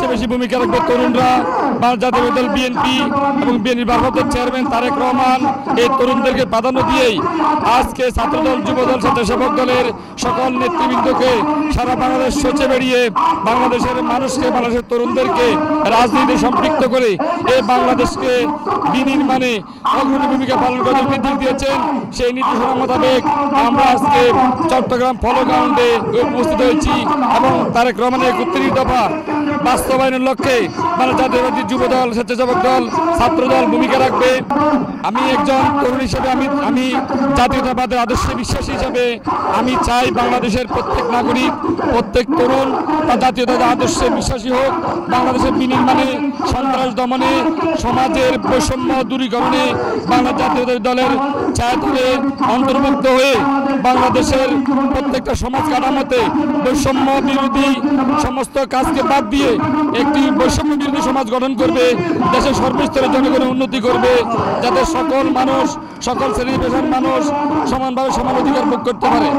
সবচেয়ে বেশি ভূমিকা রাখবে তরুণরা। বাংলাদেশ জাতীয় দল বিএনপি এবং বিএনপির ভারপ্রাপ্ত চেয়ারম্যান তারেক রহমান এই তরুণদেরকে প্রাধান্য দিয়েই আজকে ছাত্রদল, যুবদল, স্বেচ্ছাসেবক দলের সকল নেতৃবৃন্দকে সারা বাংলাদেশ সোচে বেরিয়ে বাংলাদেশের মানুষকে, বাংলাদেশের তরুণদেরকে রাজনীতিতে সম্পৃক্ত করে এই বাংলাদেশকে বিনির্মাণে অগ্রণী ভূমিকা পালন করার নির্দেশ দিয়েছেন। সেই নির্দেশনা মোতাবেক আমরা আজকে চট্টগ্রাম ফলো গ্রাউন্ডে উপস্থিত হয়েছি এবং তারেক রহমানের 31 দফা বাস্তবায়নের লক্ষ্যে বাংলাদেশ জাতীয়তাবাদী যুবদল, স্বেচ্ছাসেবক দল, ছাত্রদল ভূমিকা রাখবে। আমি একজন তরুণ হিসেবে আমি জাতীয়তাবাদের আদর্শে বিশ্বাসী হিসেবে আমি চাই বাংলাদেশের প্রত্যেক নাগরিক, প্রত্যেক তরুণ তার জাতীয়তাবাদের আদর্শে বিশ্বাসী হোক। বাংলাদেশের বিনির্মাণে, সন্ত্রাস দমনে, সমাজের বৈষম্য দূরীকরণে বাংলাদেশ জাতীয়তাবাদী দলের ছায়াতলে অন্তর্ভুক্ত হয়ে বাংলাদেশের প্রত্যেকটা সমাজ কাঠামোতে বৈষম্য বিরোধী সমস্ত কাজকে বাদ দিয়ে একটি বৈষম্য বিরোধী সমাজ গঠন করবে, দেশের সর্বস্তরের জনগণের উন্নতি করবে, যাতে সকল মানুষ, সকল শ্রেণী পেশার মানুষ সমানভাবে সমান অধিকার ভোগ করতে পারে।